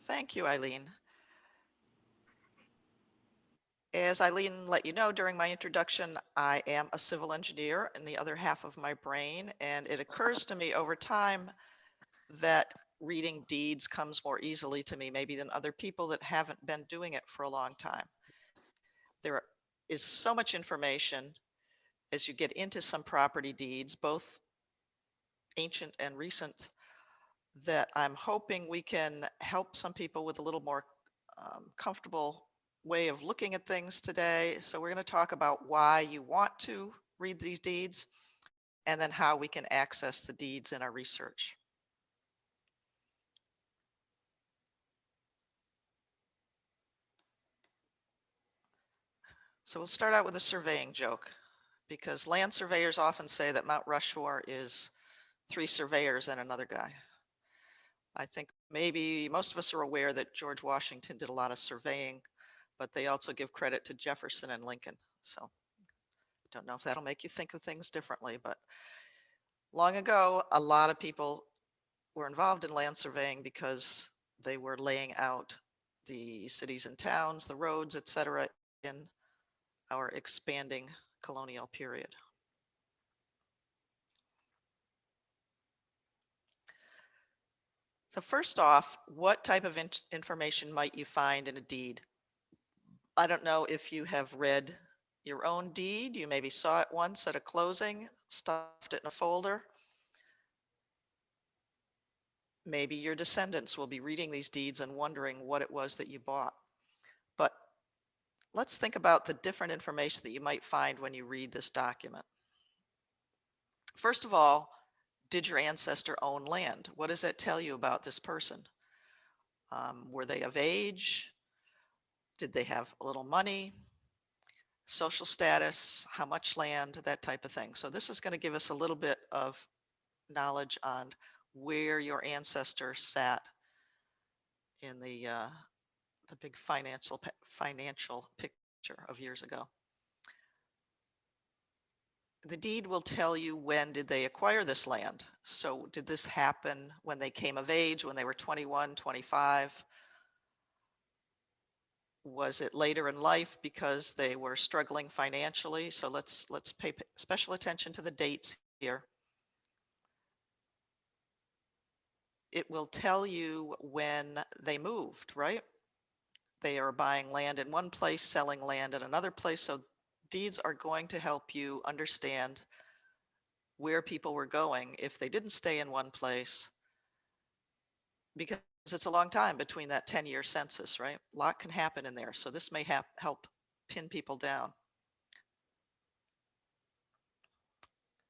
Thank you, Eileen. As Eileen let you know during my introduction, I am a civil engineer in the other half of my brain, and it occurs to me over time that reading deeds comes more easily to me maybe than other people that haven't been doing it for a long time. There is so much information as you get into some property deeds, both ancient and recent, that I'm hoping we can help some people with a little more comfortable way of looking at things today. So we're going to talk about why you want to read these deeds and then how we can access the deeds in our research. So we'll start out with a surveying joke, because land surveyors often say that Mount Rushmore is 3 surveyors and another guy. I think maybe most of us are aware that George Washington did a lot of surveying, but they also give credit to Jefferson and Lincoln. So don't know if that'll make you think of things differently, but long ago, a lot of people were involved in land surveying because they were laying out the cities and towns, the roads, etc., in our expanding colonial period. So first off, what type of information might you find in a deed? I don't know if you have read your own deed. You maybe saw it once at a closing, stuffed it in a folder. Maybe your descendants will be reading these deeds and wondering what it was that you bought. But let's think about the different information that you might find when you read this document. First of all, did your ancestor own land? What does that tell you about this person? Were they of age? Did they have a little money? Social status, how much land, that type of thing. So this is going to give us a little bit of knowledge on where your ancestor sat in the big financial picture of years ago. The deed will tell you when did they acquire this land. So did this happen when they came of age, when they were 21, 25? Was it later in life because they were struggling financially? So let's pay special attention to the dates here. It will tell you when they moved, right? They are buying land in one place, selling land in another place. So deeds are going to help you understand where people were going if they didn't stay in one place, because it's a long time between that 10-year census, right? A lot can happen in there. So this may help pin people down.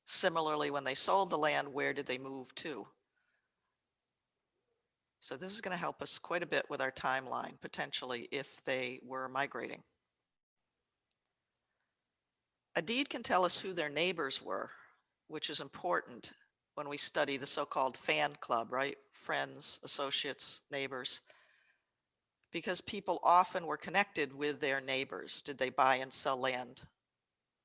Similarly, when they sold the land, where did they move to? So this is going to help us quite a bit with our timeline, potentially, if they were migrating. A deed can tell us who their neighbors were, which is important when we study the so-called fan club, right? Friends, associates, neighbors. Because people often were connected with their neighbors. Did they buy and sell land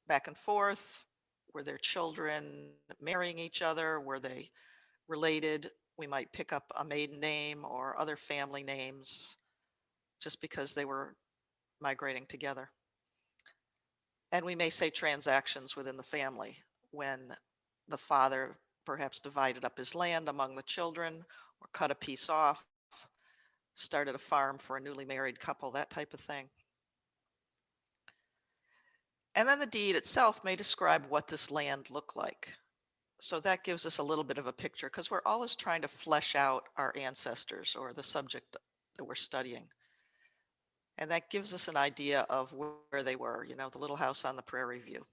back and forth? Were their children marrying each other? Were they related? We might pick up a maiden name or other family names just because they were migrating together. And we may say transactions within the family, when the father perhaps divided up his land among the children or cut a piece off, started a farm for a newly married couple, that type of thing. And then the deed itself may describe what this land looked like. So that gives us a little bit of a picture, because we're always trying to flesh out our ancestors or the subject that we're studying. And that gives us an idea of where they were, you know, the little house on the prairie view.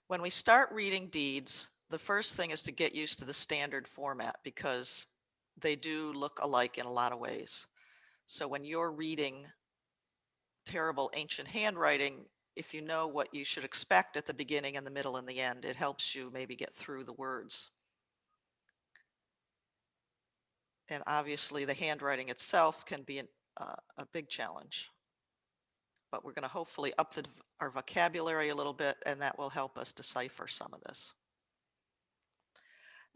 When we start reading deeds, the first thing is to get used to the standard format, because they do look alike in a lot of ways. So when you're reading terrible ancient handwriting, if you know what you should expect at the beginning and the middle and the end, it helps you maybe get through the words. And obviously the handwriting itself can be a big challenge. But we're going to hopefully up our vocabulary a little bit, and that will help us decipher some of this.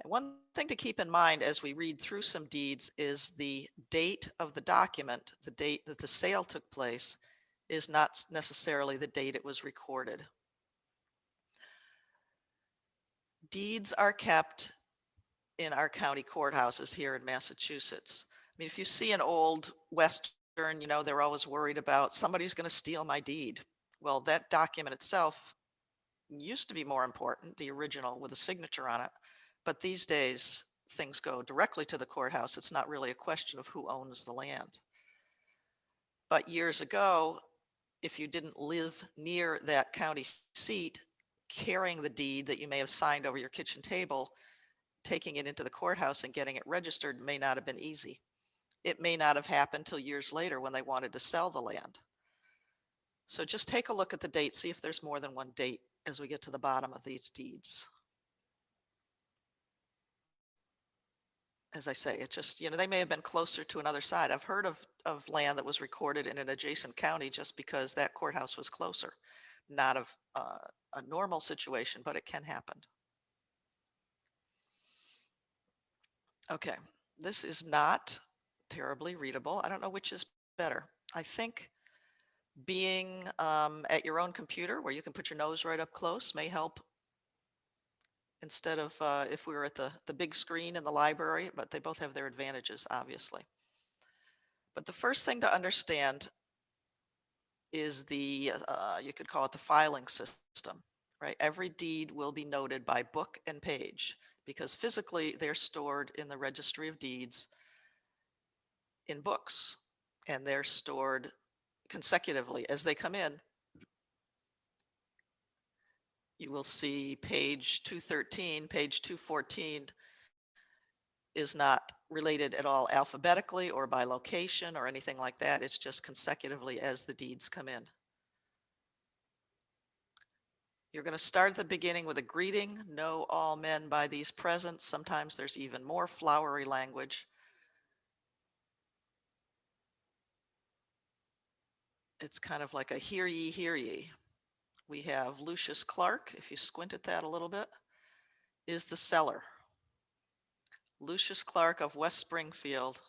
And one thing to keep in mind as we read through some deeds is the date of the document, the date that the sale took place, is not necessarily the date it was recorded. Deeds are kept in our county courthouses here in Massachusetts. I mean, if you see an old Western, you know, they're always worried about somebody's going to steal my deed. Well, that document itself used to be more important, the original with a signature on it. But these days, things go directly to the courthouse. It's not really a question of who owns the land. But years ago, if you didn't live near that county seat, carrying the deed that you may have signed over your kitchen table, taking it into the courthouse and getting it registered may not have been easy. It may not have happened till years later when they wanted to sell the land. So just take a look at the date, see if there's more than one date as we get to the bottom of these deeds. As I say, it just, you know, they may have been closer to another side. I've heard of land that was recorded in an adjacent county just because that courthouse was closer. Not of a normal situation, but it can happen. Okay, this is not terribly readable. I don't know which is better. I think being at your own computer where you can put your nose right up close may help instead of if we were at the big screen in the library, but they both have their advantages, obviously. But the first thing to understand is the, you could call it the filing system, right? Every deed will be noted by book and page because physically they're stored in the Registry of Deeds in books, and they're stored consecutively as they come in. You will see page 213, page 214 is not related at all alphabetically or by location or anything like that. It's just consecutively as the deeds come in. You're going to start at the beginning with a greeting. Know all men by these present. Sometimes there's even more flowery language. It's kind of like a hear ye, hear ye. We have Lucius Clark, if you squint at that a little bit, is the seller. Lucius Clark of West Springfield,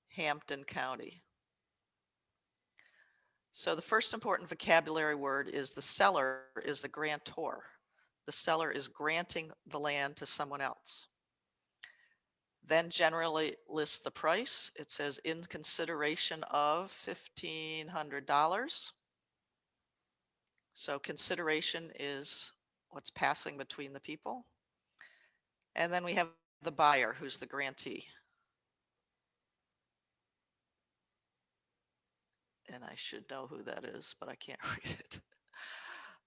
Hampden County. So the first important vocabulary word is the seller is the grantor. The seller is granting the land to someone else. Then generally lists the price. It says in consideration of $1,500. So consideration is what's passing between the people. And then we have the buyer, who's the grantee. And I should know who that is, but I can't read it.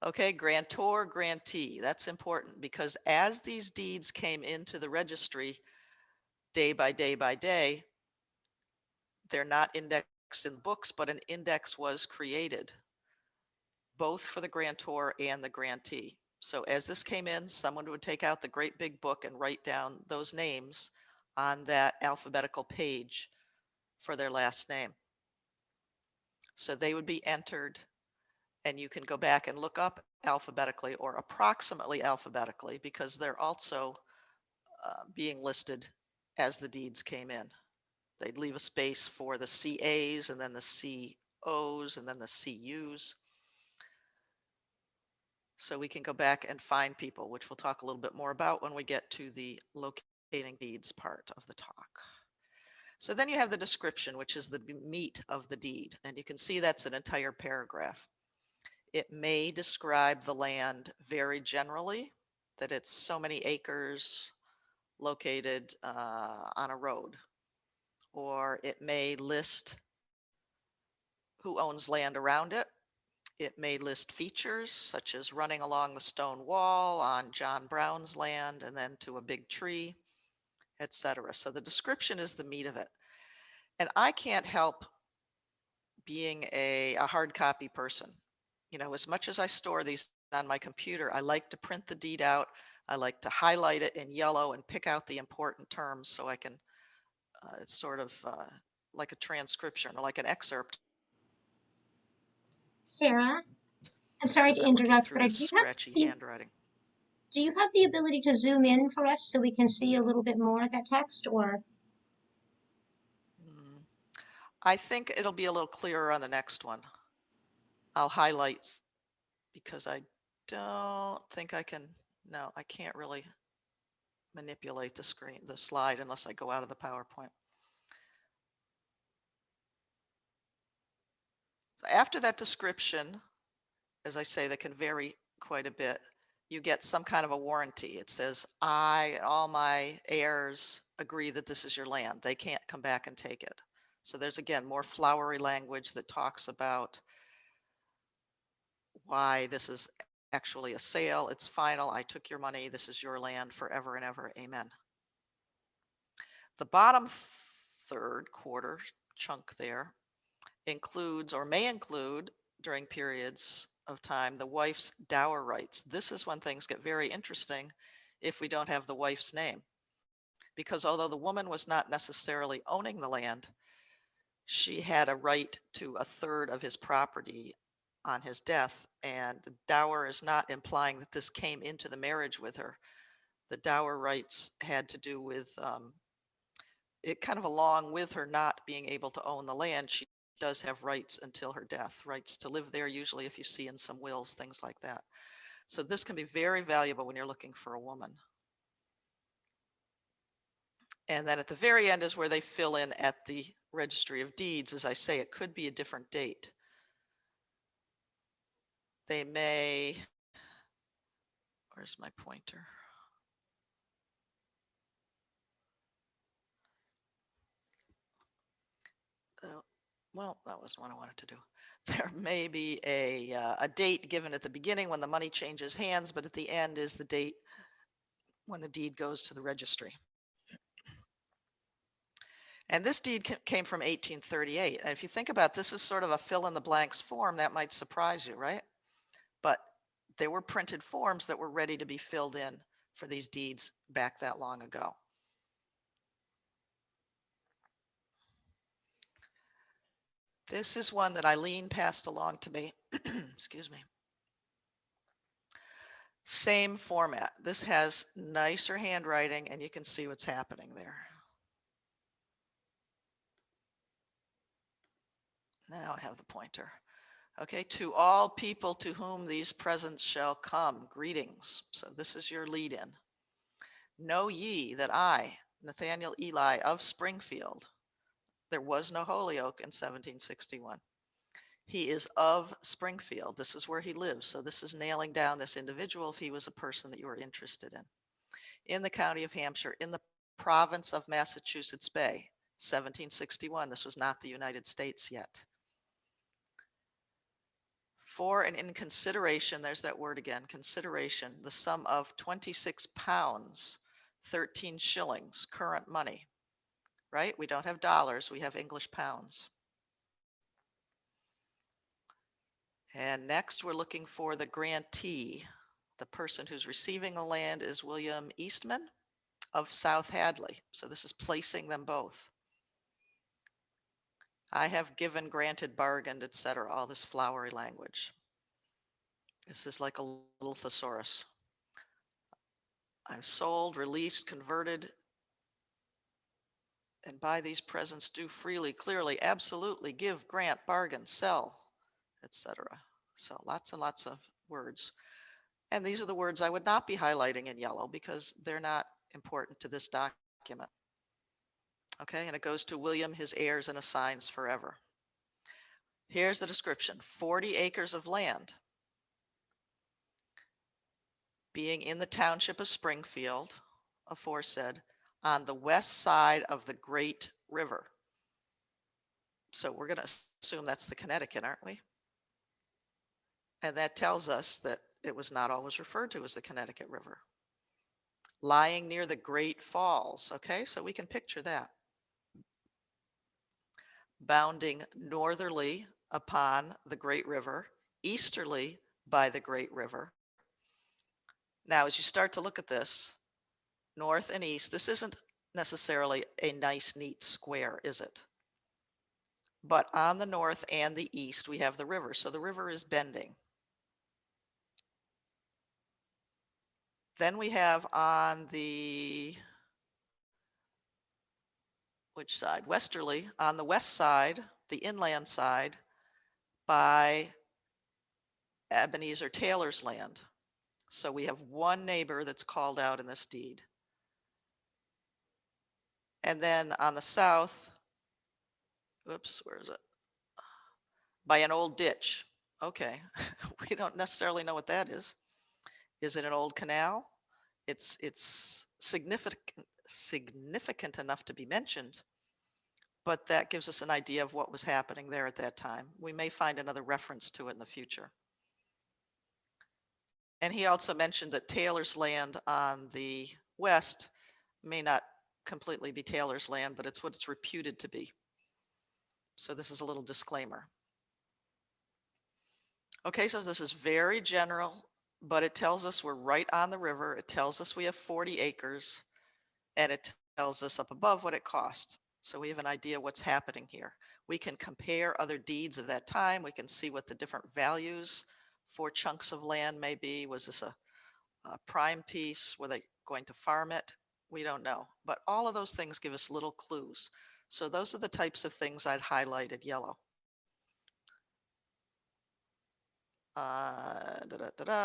Okay, grantor, grantee. That's important because as these deeds came into the registry day by day by day, they're not indexed in books, but an index was created, both for the grantor and the grantee. So as this came in, someone would take out the great big book and write down those names on that alphabetical page for their last name. So they would be entered, and you can go back and look up alphabetically or approximately alphabetically because they're also being listed as the deeds came in. They'd leave a space for the CAs and then the COs and then the CUs. So we can go back and find people, which we'll talk a little bit more about when we get to the locating deeds part of the talk. So then you have the description, which is the meat of the deed. And you can see that's an entire paragraph. It may describe the land very generally, that it's so many acres located on a road. Or it may list who owns land around it. It may list features such as running along the stone wall on John Brown's land and then to a big tree, etc. So the description is the meat of it. And I can't help being a hard copy person. You know, as much as I store these on my computer, I like to print the deed out. I like to highlight it in yellow and pick out the important terms so I can, it's sort of like a transcription or like an excerpt. Sarah, I'm sorry As to I'm looking interrupt, through but I this do have scratchy the handwriting. Do you have the ability to zoom in for us so we can see a little bit more of that text, or? I think it'll be a little clearer on the next one. I'll highlight because I don't think I can, no, I can't really manipulate the slide unless I go out of the PowerPoint. So after that description, as I say, that can vary quite a bit, you get some kind of a warranty. It says, I and all my heirs agree that this is your land. They can't come back and take it. So there's, again, more flowery language that talks about why this is actually a sale. It's final. I took your money. This is your land forever and ever. Amen. The bottom third quarter chunk there includes or may include during periods of time the wife's dower rights. This is when things get very interesting if we don't have the wife's name. Because although the woman was not necessarily owning the land, she had a right to a third of his property on his death, and the dower is not implying that this came into the marriage with her. The dower rights had to do with it kind of along with her not being able to own the land. She does have rights until her death, rights to live there, usually if you see in some wills, things like that. So this can be very valuable when you're looking for a woman. And then at the very end is where they fill in at the Registry of Deeds. As I say, it could be a different date. They may, where's my pointer? Well, that wasn't what I wanted to do. There may be a date given at the beginning when the money changes hands, but at the end is the date when the deed goes to the registry. And this deed came from 1838. And if you think about this is sort of a fill in the blanks form, that might surprise you, right? But there were printed forms that were ready to be filled in for these deeds back that long ago. This is one that Eileen passed along to me. Excuse me. Same format. This has nicer handwriting, and you can see what's happening there. Now I have the pointer. Okay, to all people to whom these presents shall come, greetings. So this is your lead in. Know ye that I, Nathaniel Eli of Springfield, there was no Holyoke in 1761. He is of Springfield. This is where he lives. So this is nailing down this individual if he was a person that you were interested in the county of Hampshire, in the province of Massachusetts Bay, 1761. This was not the United States yet. For and in consideration, there's that word again, consideration, the sum of 26 pounds, 13 shillings, current money, right? We don't have dollars, we have English pounds. And next we're looking for the grantee. The person who's receiving the land is William Eastman of South Hadley. So this is placing them both. I have given, granted, bargained, etc., all this flowery language. This is like a little thesaurus. I've sold, released, converted, and buy these presents, do freely, clearly, absolutely, give, grant, bargain, sell, etc. So lots and lots of words. And these are the words I would not be highlighting in yellow because they're not important to this document. Okay, and it goes to William, his heirs, and assigns forever. Here's the description: 40 acres of land being in the township of Springfield, aforesaid, on the west side of the Great River. So we're going to assume that's the Connecticut, aren't we? And that tells us that it was not always referred to as the Connecticut River. Lying near the Great Falls, okay, so we can picture that. Bounding northerly upon the Great River, easterly by the Great River. Now, as you start to look at this, north and east, this isn't necessarily a nice, neat square, is it? But on the north and the east, we have the river. So the river is bending. Then we have on the, which side? Westerly, on the west side, the inland side, by Ebenezer Taylor's land. So we have one neighbor that's called out in this deed. And then on the south, oops, where is it? By an old ditch. Okay, we don't necessarily know what that is. Is it an old canal? It's significant enough to be mentioned, but that gives us an idea of what was happening there at that time. We may find another reference to it in the future. And he also mentioned that Taylor's land on the west may not completely be Taylor's land, but it's what it's reputed to be. So this is a little disclaimer. Okay, so this is very general, but it tells us we're right on the river. It tells us we have 40 acres, and it tells us up above what it cost. So we have an idea what's happening here. We can compare other deeds of that time. We can see what the different values for chunks of land may be. Was this a prime piece? Were they going to farm it? We don't know. But all of those things give us little clues. So those are the types of things I'd highlighted yellow.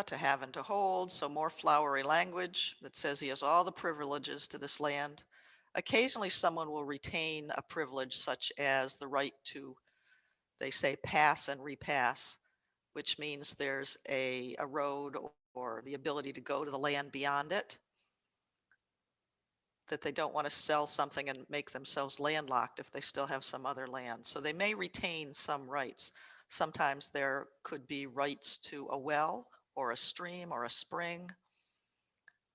To have and to hold, so more flowery language that says he has all the privileges to this land. Occasionally someone will retain a privilege such as the right to, they say, pass and repass, which means there's a road or the ability to go to the land beyond it, that they don't want to sell something and make themselves landlocked if they still have some other land. So they may retain some rights. Sometimes there could be rights to a well or a stream or a spring.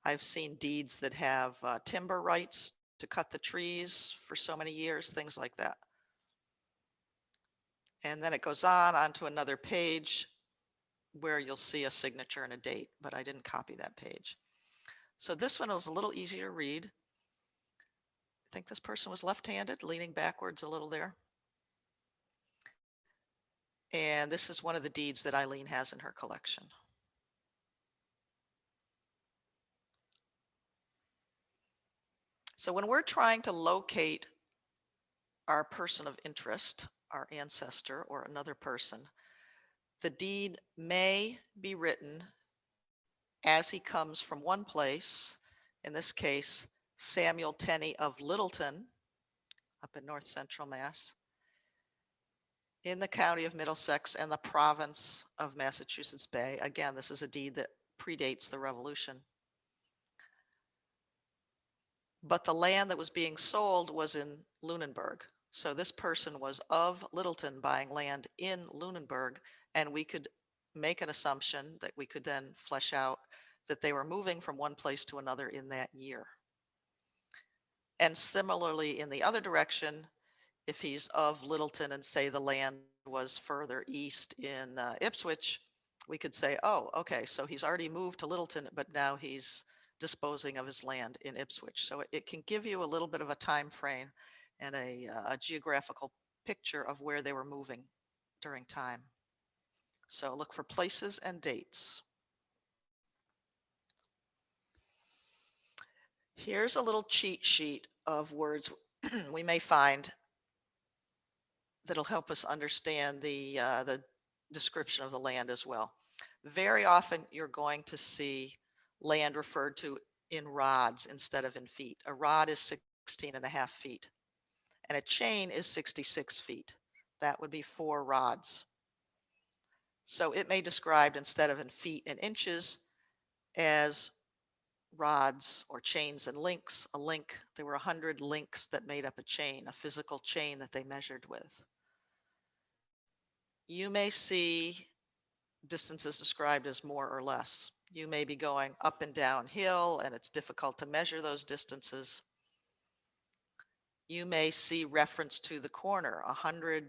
I've seen deeds that have timber rights to cut the trees for so many years, things like that. And then it goes on onto another page where you'll see a signature and a date, but I didn't copy that page. So this one was a little easier to read. I think this person was left-handed, leaning backwards a little there. And this is one of the deeds that Eileen has in her collection. So when we're trying to locate our person of interest, our ancestor or another person, the deed may be written as he comes from one place, in this case, Samuel Tenney of Littleton, up in north central Mass, in the county of Middlesex and the province of Massachusetts Bay. Again, this is a deed that predates the Revolution. But the land that was being sold was in Lunenburg. So this person was of Littleton buying land in Lunenburg, and we could make an assumption that we could then flesh out that they were moving from one place to another in that year. And similarly, in the other direction, if he's of Littleton and say the land was further east in Ipswich, we could say, oh, okay, so he's already moved to Littleton, but now he's disposing of his land in Ipswich. So it can give you a little bit of a time frame and a geographical picture of where they were moving during time. So look for places and dates. Here's a little cheat sheet of words we may find that'll help us understand the description of the land as well. Very often you're going to see land referred to in rods instead of in feet. A rod is 16.5 feet, and a chain is 66 feet. That would be 4 rods. So it may describe, instead of in feet and inches, as rods or chains and links. A link, there were 100 links that made up a chain, a physical chain that they measured with. You may see distances described as more or less. You may be going up and down hill and it's difficult to measure those distances. You may see reference to the corner, 100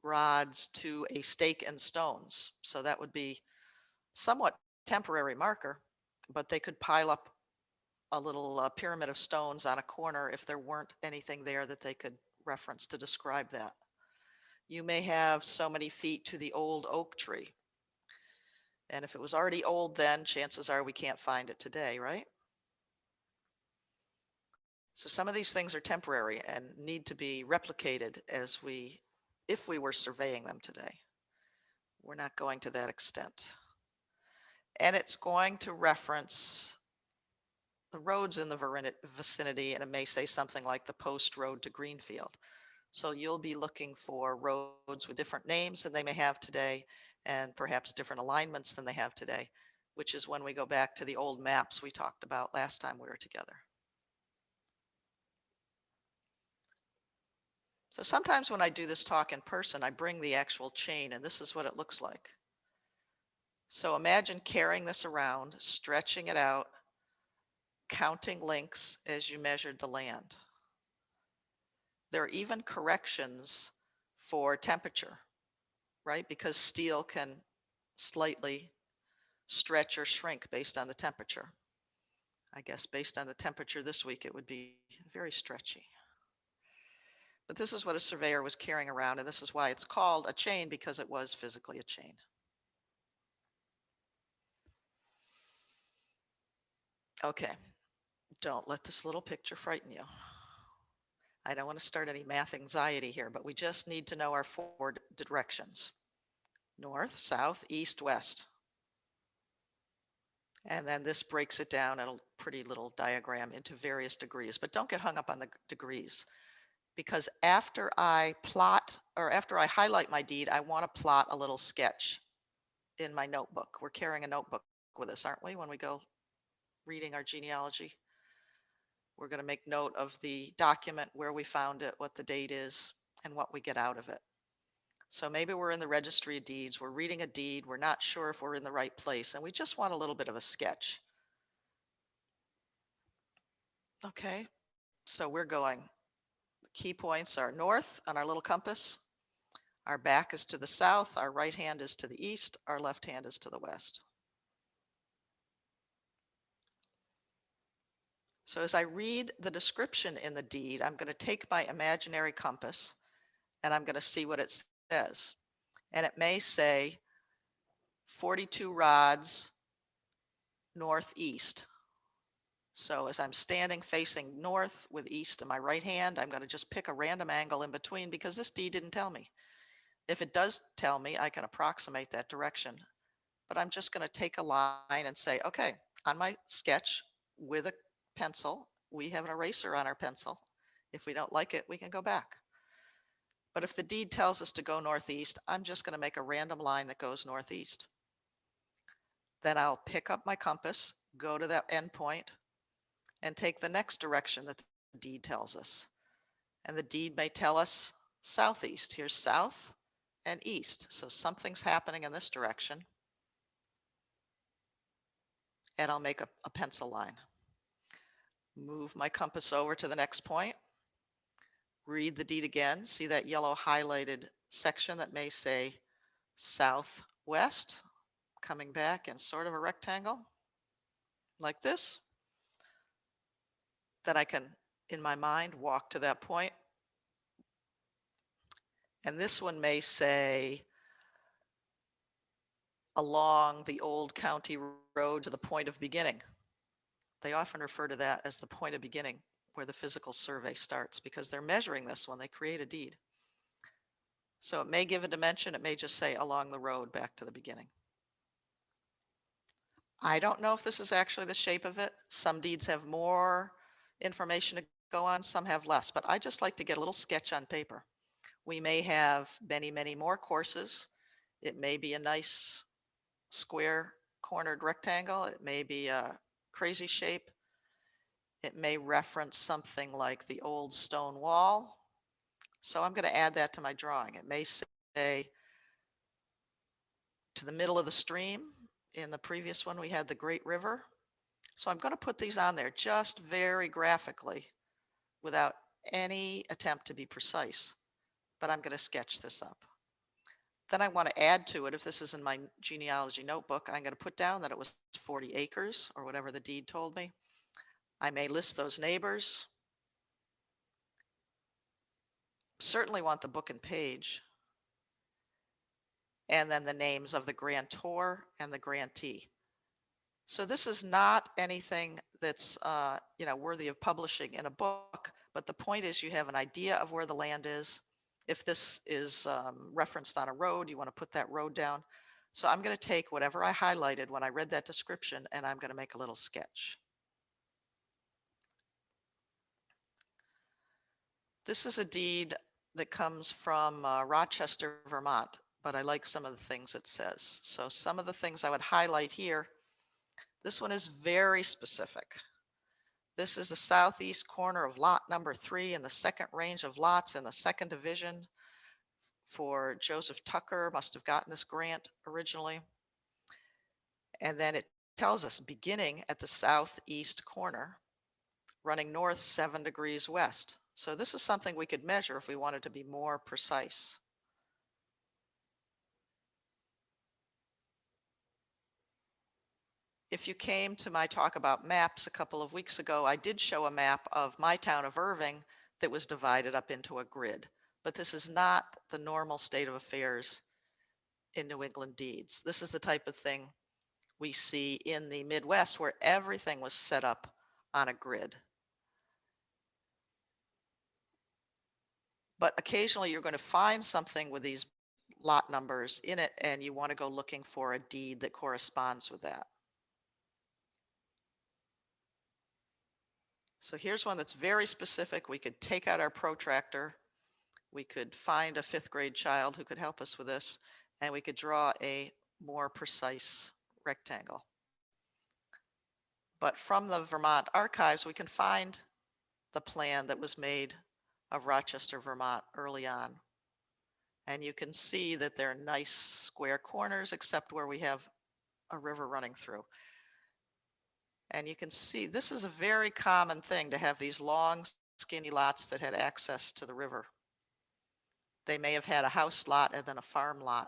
rods to a stake and stones. So that would be somewhat temporary marker, but they could pile up a little pyramid of stones on a corner if there weren't anything there that they could reference to describe that. You may have so many feet to the old oak tree. And if it was already old then, chances are we can't find it today, right? So some of these things are temporary and need to be replicated if we were surveying them today. We're not going to that extent. And it's going to reference the roads in the vicinity, and it may say something like the Post Road to Greenfield. So you'll be looking for roads with different names than they may have today, and perhaps different alignments than they have today, which is when we go back to the old maps we talked about last time we were together. So sometimes when I do this talk in person, I bring the actual chain, and this is what it looks like. So imagine carrying this around, stretching it out, counting links as you measured the land. There are even corrections for temperature, right? Because steel can slightly stretch or shrink based on the temperature. I guess based on the temperature this week, it would be very stretchy. But this is what a surveyor was carrying around, and this is why it's called a chain, because it was physically a chain. Okay, don't let this little picture frighten you. I don't want to start any math anxiety here, but we just need to know our 4 directions: north, south, east, west. And then this breaks it down in a pretty little diagram into various degrees, but don't get hung up on the degrees, because after I highlight my deed, I want to plot a little sketch in my notebook. We're carrying a notebook with us, aren't we, when we go reading our genealogy? We're going to make note of the document, where we found it, what the date is, and what we get out of it. So maybe we're in the Registry of Deeds, we're reading a deed, we're not sure if we're in the right place, and we just want a little bit of a sketch. Okay, so we're going, the key points are north on our little compass, our back is to the south, our right hand is to the east, our left hand is to the west. So as I read the description in the deed, I'm going to take my imaginary compass and I'm going to see what it says. And it may say 42 rods northeast. So as I'm standing facing north with east in my right hand, I'm going to just pick a random angle in between, because this deed didn't tell me. If it does tell me, I can approximate that direction. But I'm just going to take a line and say, okay, on my sketch with a pencil, we have an eraser on our pencil. If we don't like it, we can go back. But if the deed tells us to go northeast, I'm just going to make a random line that goes northeast. Then I'll pick up my compass, go to that endpoint, and take the next direction that the deed tells us. And the deed may tell us southeast. Here's south and east. So something's happening in this direction. And I'll make a pencil line. Move my compass over to the next point. Read the deed again. See that yellow highlighted section that may say southwest, coming back in sort of a rectangle like this. Then I can, in my mind, walk to that point. And this one may say along the old county road to the point of beginning. They often refer to that as the point of beginning, where the physical survey starts, because they're measuring this when they create a deed. So it may give a dimension, it may just say along the road back to the beginning. I don't know if this is actually the shape of it. Some deeds have more information to go on, some have less, but I just like to get a little sketch on paper. We may have many, many more courses. It may be a nice square cornered rectangle. It may be a crazy shape. It may reference something like the old stone wall. So I'm going to add that to my drawing. It may say to the middle of the stream. In the previous one, we had the Great River. So I'm going to put these on there just very graphically without any attempt to be precise, but I'm going to sketch this up. Then I want to add to it, if this is in my genealogy notebook, I'm going to put down that it was 40 acres or whatever the deed told me. I may list those neighbors. Certainly want the book and page. and then the names of the grantor and the grantee. So this is not anything that's worthy of publishing in a book, but the point is you have an idea of where the land is. If this is referenced on a road, you want to put that road down. So I'm going to take whatever I highlighted when I read that description, and I'm going to make a little sketch. This is a deed that comes from Rochester, Vermont, but I like some of the things it says. So some of the things I would highlight here. This one is very specific. This is the southeast corner of lot number 3 in the second range of lots in the second division for Joseph Tucker. Must have gotten this grant originally. And then it tells us beginning at the southeast corner, running north 7 degrees west. So this is something we could measure if we wanted to be more precise. If you came to my talk about maps a couple of weeks ago, I did show a map of my town of Irving that was divided up into a grid. But this is not the normal state of affairs in New England deeds. This is the type of thing we see in the Midwest where everything was set up on a grid. But occasionally you're going to find something with these lot numbers in it, and you want to go looking for a deed that corresponds with that. So here's one that's very specific. We could take out our protractor. We could find a 5th grade child who could help us with this, and we could draw a more precise rectangle. But from the Vermont archives, we can find the plan that was made of Rochester, Vermont early on. And you can see that they're nice square corners, except where we have a river running through. And you can see this is a very common thing to have these long, skinny lots that had access to the river. They may have had a house lot and then a farm lot.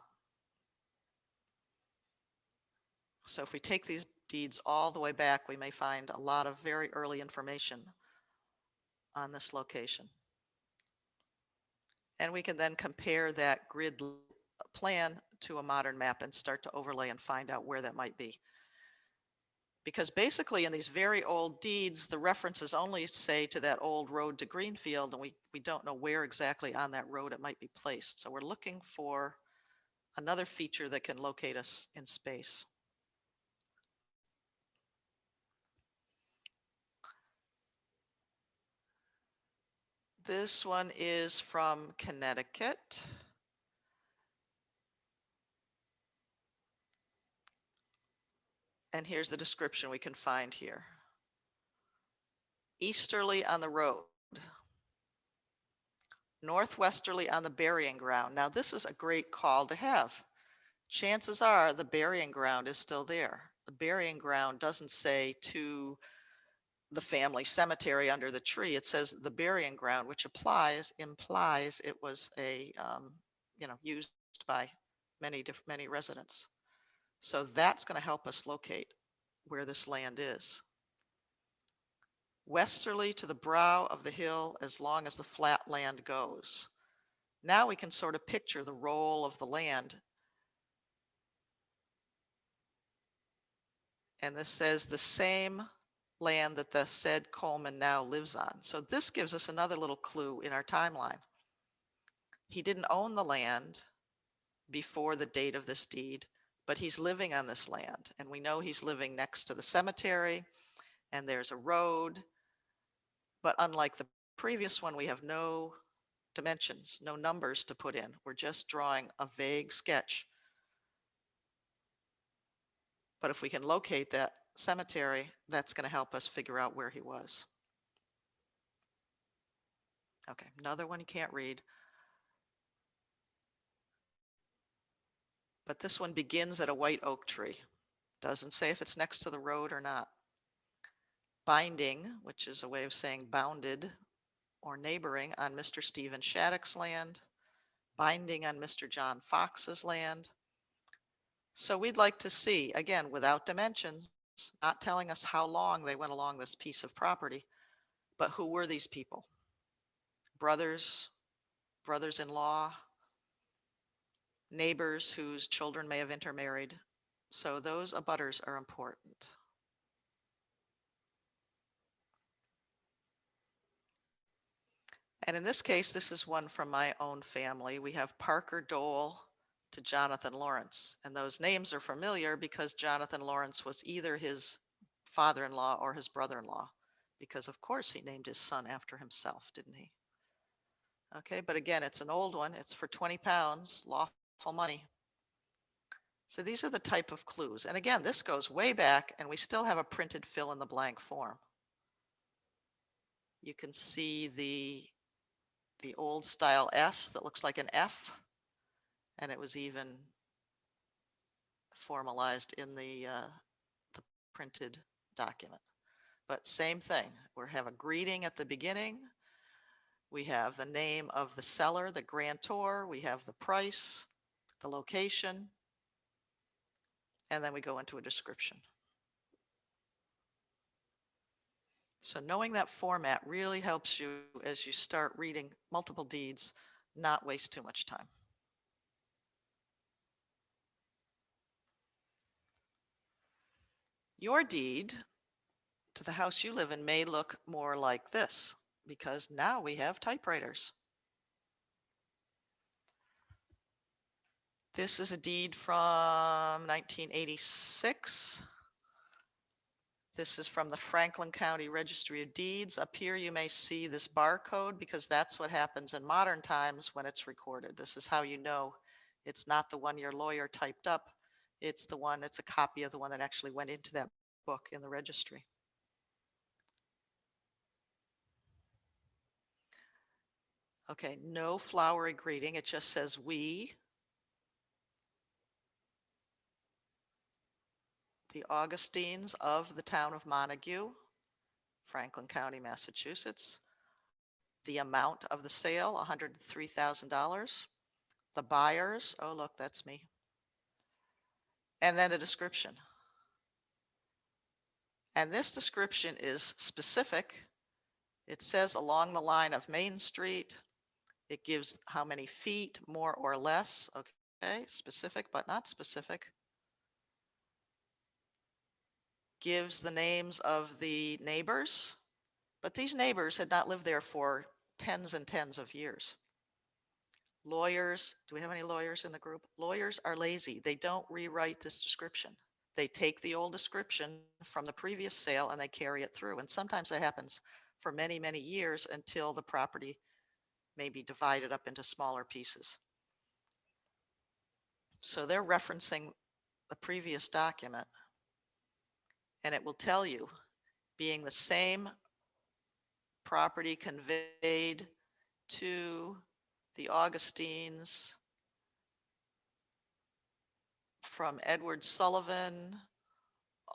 So if we take these deeds all the way back, we may find a lot of very early information on this location. And we can then compare that grid plan to a modern map and start to overlay and find out where that might be. Because basically in these very old deeds, the references only say to that old road to Greenfield, and we don't know where exactly on that road it might be placed. So we're looking for another feature that can locate us in space. This one is from Connecticut. And here's the description we can find here. Easterly on the road. Northwesterly on the burying ground. Now this is a great call to have. Chances are the burying ground is still there. The burying ground doesn't say to the family cemetery under the tree. It says the burying ground, which implies it was a used by many residents. So that's going to help us locate where this land is. Westerly to the brow of the hill as long as the flat land goes. Now we can sort of picture the role of the land. And this says the same land that the said Coleman now lives on. So this gives us another little clue in our timeline. He didn't own the land before the date of this deed, but he's living on this land. And we know he's living next to the cemetery, and there's a road. But unlike the previous one, we have no dimensions, no numbers to put in. We're just drawing a vague sketch. But if we can locate that cemetery, that's going to help us figure out where he was. Okay, another one you can't read. But this one begins at a white oak tree. Doesn't say if it's next to the road or not. Binding, which is a way of saying bounded or neighboring on Mr. Stephen Shattuck's land. Binding on Mr. John Fox's land. So we'd like to see, again, without dimensions, not telling us how long they went along this piece of property, but who were these people? Brothers, brothers-in-law, neighbors whose children may have intermarried. So those abutters are important. And in this case, this is one from my own family. We have Parker Dole to Jonathan Lawrence. And those names are familiar because Jonathan Lawrence was either his father-in-law or his brother-in-law, because of course he named his son after himself, didn't he? Okay, but again, it's an old one. It's for 20 pounds, lawful money. So these are the type of clues. And again, this goes way back and we still have a printed fill in the blank form. You can see the old style S that looks like an F, and it was even formalized in the printed document. But same thing, we have a greeting at the beginning. We have the name of the seller, the grantor, we have the price, the location, and then we go into a description. So knowing that format really helps you as you start reading multiple deeds, not waste too much time. Your deed to the house you live in may look more like this because now we have typewriters. This is a deed from 1986. This is from the Franklin County Registry of Deeds. Up here you may see this barcode because that's what happens in modern times when it's recorded. This is how you know it's not the one your lawyer typed up. It's the one, it's a copy of the one that actually went into that book in the registry. Okay, no flowery greeting. It just says we, the Augustines of the town of Montague, Franklin County, Massachusetts. The amount of the sale, $103,000. The buyers, oh look, that's me. And then the description. And this description is specific. It says along the line of Main Street. It gives how many feet, more or less. Okay, specific but not specific. Gives the names of the neighbors, but these neighbors had not lived there for tens and tens of years. Lawyers, do we have any lawyers in the group? Lawyers are lazy. They don't rewrite this description. They take the old description from the previous sale and they carry it through. And sometimes that happens for many, many years until the property may be divided up into smaller pieces. So they're referencing the previous document, and it will tell you, being the same property conveyed to the Augustines from Edward Sullivan,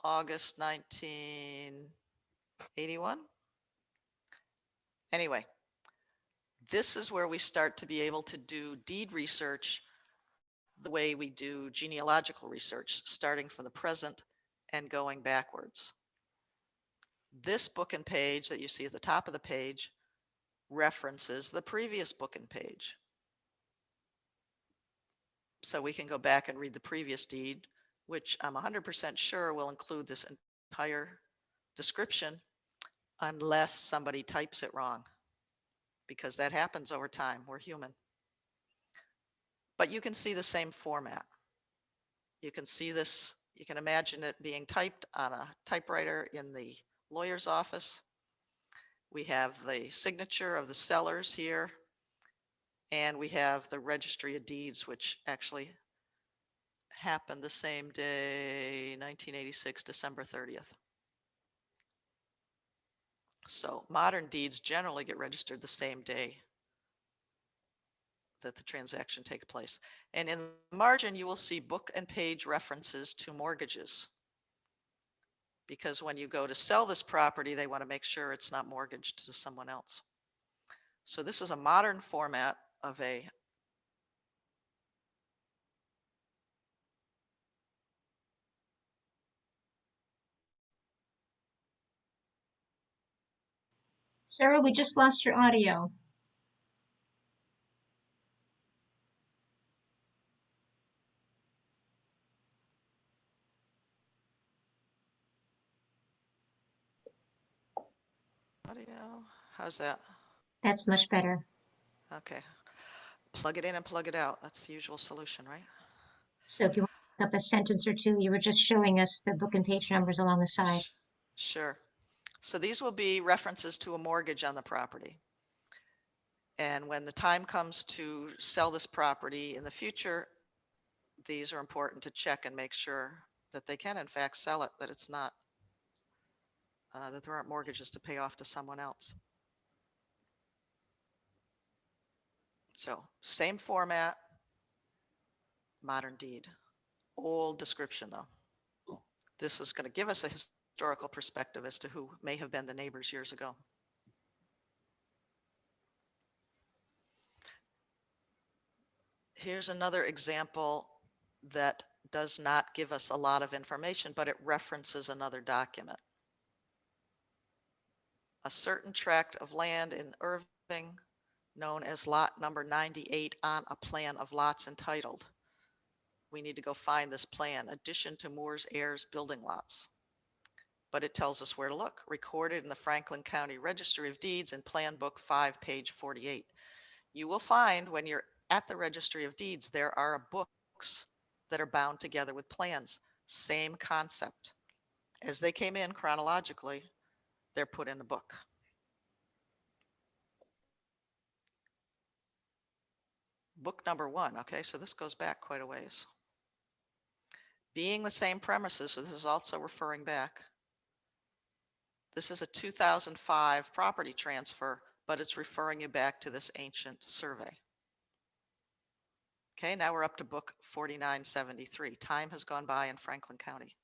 August 1981. Anyway, this is where we start to be able to do deed research the way we do genealogical research, starting from the present and going backwards. This book and page that you see at the top of the page references the previous book and page. So we can go back and read the previous deed, which I'm 100% sure will include this entire description unless somebody types it wrong, because that happens over time. We're human. But you can see the same format. You can see this, you can imagine it being typed on a typewriter in the lawyer's office. We have the signature of the sellers here, and we have the Registry of Deeds, which actually happened the same day, 1986, December 30th. So modern deeds generally get registered the same day that the transaction takes place. And in the margin, you will see book and page references to mortgages. Because when you go to sell this property, they want to make sure it's not mortgaged to someone else. So this is a modern format of a Sarah, we just lost your audio. Audio, how's that? That's much better. Okay, plug it in and plug it out. That's the usual solution, right? So if you want to look up a sentence or two, you were just showing us the book and page numbers along the side. Sure. So these will be references to a mortgage on the property. And when the time comes to sell this property in the future, these are important to check and make sure that they can in fact sell it, that it's not, that there aren't mortgages to pay off to someone else. So same format, modern deed, old description though. This is going to give us a historical perspective as to who may have been the neighbors years ago. Here's another example that does not give us a lot of information, but it references another document. A certain tract of land in Irving, known as lot number 98 on a plan of lots entitled. We need to go find this plan, addition to Moore's heirs building lots. But it tells us where to look, recorded in the Franklin County Registry of Deeds in Plan Book 5, page 48. You will find when you're at the Registry of Deeds, there are books that are bound together with plans. Same concept. As they came in chronologically, they're put in a book. Book number 1, okay, so this goes back quite a ways. Being the same premises, so this is also referring back. This is a 2005 property transfer, but it's referring you back to this ancient survey. Okay, now we're up to book 4973. Time has gone by in Franklin County.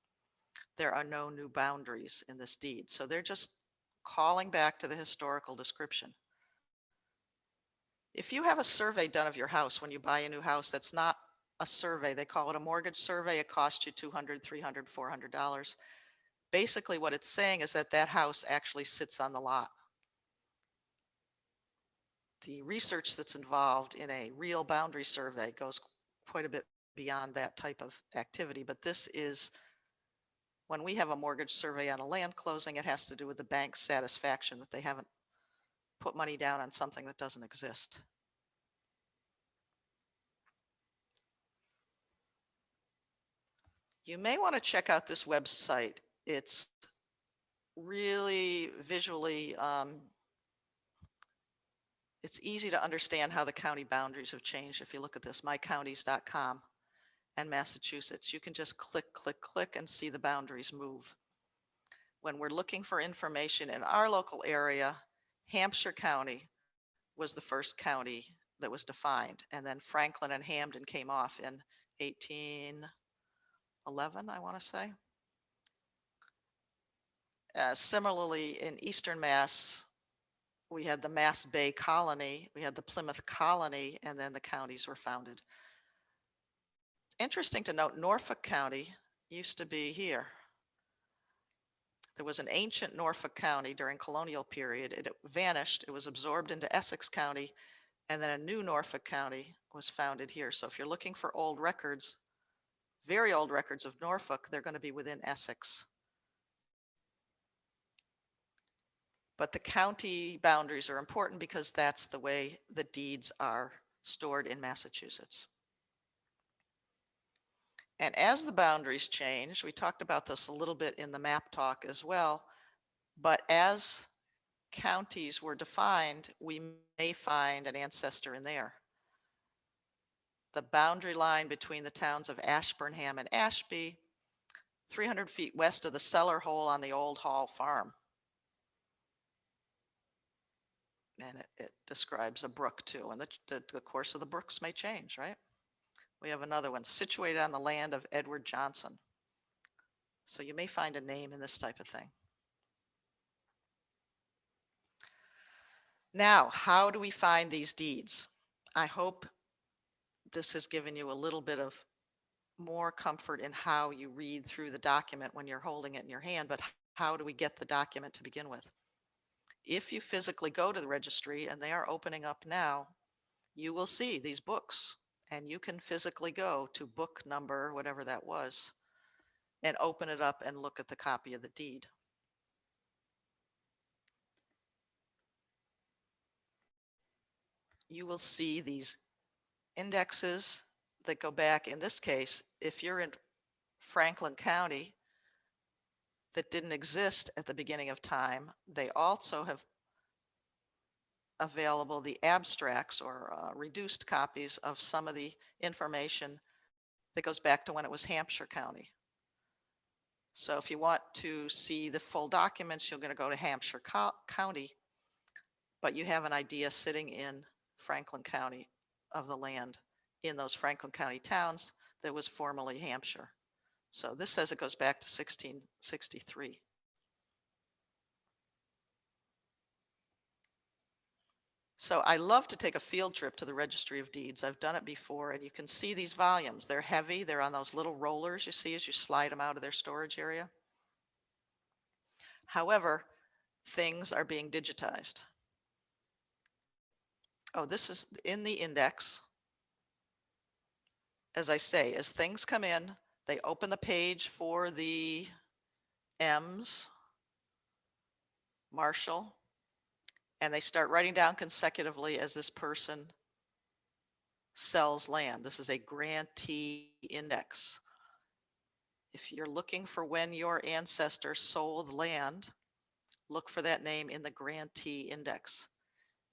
There are no new boundaries in this deed, so they're just calling back to the historical description. If you have a survey done of your house when you buy a new house, that's not a survey. They call it a mortgage survey. It costs you $200, $300, $400. Basically what it's saying is that that house actually sits on the lot. The research that's involved in a real boundary survey goes quite a bit beyond that type of activity, but this is, when we have a mortgage survey on a land closing, it has to do with the bank's satisfaction that they haven't put money down on something that doesn't exist. You may want to check out this website. It's really visually, it's easy to understand how the county boundaries have changed. If you look at this, mycounties.com and Massachusetts, you can just click, click, click and see the boundaries move. When we're looking for information in our local area, Hampshire County was the first county that was defined, and then Franklin and Hampden came off in 1811, I want to say. Similarly, in Eastern Mass, we had the Mass Bay Colony, we had the Plymouth Colony, and then the counties were founded. Interesting to note, Norfolk County used to be here. There was an ancient Norfolk County during colonial period. It vanished. It was absorbed into Essex County, and then a new Norfolk County was founded here. So if you're looking for old records, very old records of Norfolk, they're going to be within Essex. But the county boundaries are important because that's the way the deeds are stored in Massachusetts. And as the boundaries change, we talked about this a little bit in the map talk as well, but as counties were defined, we may find an ancestor in there. The boundary line between the towns of Ashburnham and Ashby, 300 feet west of the cellar hole on the old Hall farm. And it describes a brook too, and the course of the brooks may change, right? We have another one, situated on the land of Edward Johnson. So you may find a name in this type of thing. Now, how do we find these deeds? I hope this has given you a little bit of more comfort in how you read through the document when you're holding it in your hand, but how do we get the document to begin with? If you physically go to the registry, and they are opening up now, you will see these books, and you can physically go to book number, whatever that was, and open it up and look at the copy of the deed. you will see these indexes that go back. In this case, if you're in Franklin County, that didn't exist at the beginning of time, they also have available the abstracts or reduced copies of some of the information that goes back to when it was Hampshire County. So if you want to see the full documents, you're going to go to Hampshire County, but you have an idea sitting in Franklin County of the land in those Franklin County towns that was formerly Hampshire. So this says it goes back to 1663. So I love to take a field trip to the Registry of Deeds. I've done it before, and you can see these volumes. They're heavy. They're on those little rollers you see as you slide them out of their storage area. However, things are being digitized. Oh, this is in the index. As I say, as things come in, they open the page for the M's, Marshall, and they start writing down consecutively as this person sells land. This is a grantee index. If you're looking for when your ancestor sold land, look for that name in the grantee index.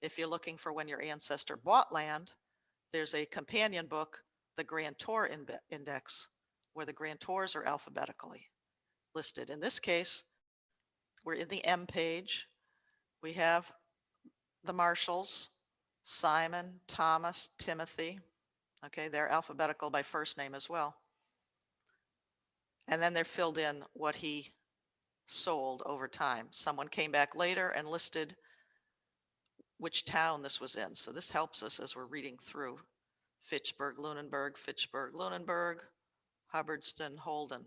If you're looking for when your ancestor bought land, there's a companion book, the grantor index, where the grantors are alphabetically listed. In this case, we're in the M page. We have the Marshalls, Simon, Thomas, Timothy. Okay, they're alphabetical by first name as well. And then they're filled in what he sold over time. Someone came back later and listed which town this was in. So this helps us as we're reading through Fitchburg, Lunenburg, Fitchburg, Lunenburg, Hubbardston, Holden.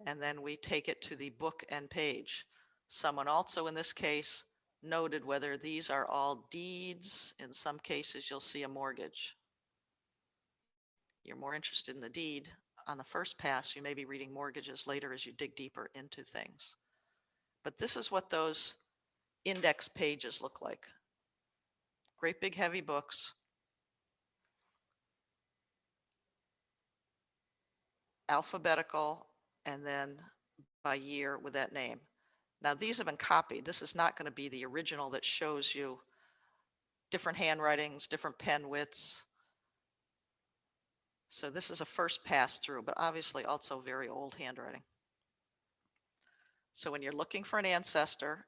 And then we take it to the book and page. Someone also in this case noted whether these are all deeds. In some cases, you'll see a mortgage. You're more interested in the deed on the first pass. You may be reading mortgages later as you dig deeper into things. But this is what those index pages look like. Great big heavy books. Alphabetical and then by year with that name. Now these have been copied. This is not going to be the original that shows you different handwritings, different pen widths. So this is a first pass through, but obviously also very old handwriting. So when you're looking for an ancestor,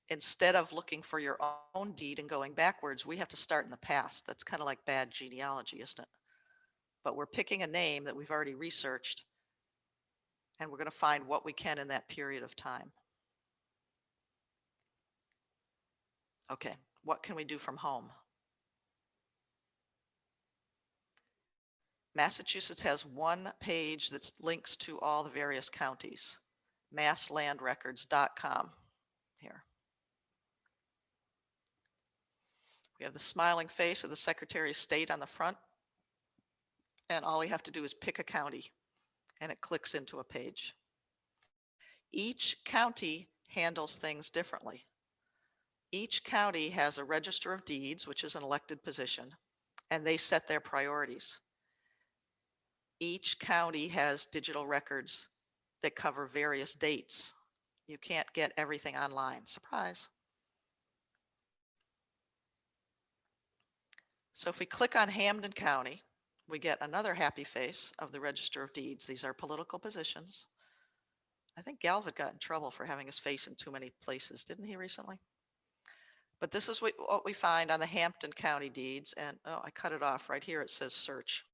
instead of looking for your own deed and going backwards, we have to start in the past. That's kind of like bad genealogy, isn't it? But we're picking a name that we've already researched, and we're going to find what we can in that period of time. Okay, what can we do from home? Massachusetts has one page that links to all the various counties, masslandrecords.com here. We have the smiling face of the Secretary of State on the front, and all we have to do is pick a county, and it clicks into a page. Each county handles things differently. Each county has a Register of Deeds, which is an elected position, and they set their priorities. Each county has digital records that cover various dates. You can't get everything online. Surprise. So if we click on Hampden County, we get another happy face of the Register of Deeds. These are political positions. I think Galvin got in trouble for having his face in too many places, didn't he recently? But this is what we find on the Hampden County deeds. And oh, I cut it off right here. It says search.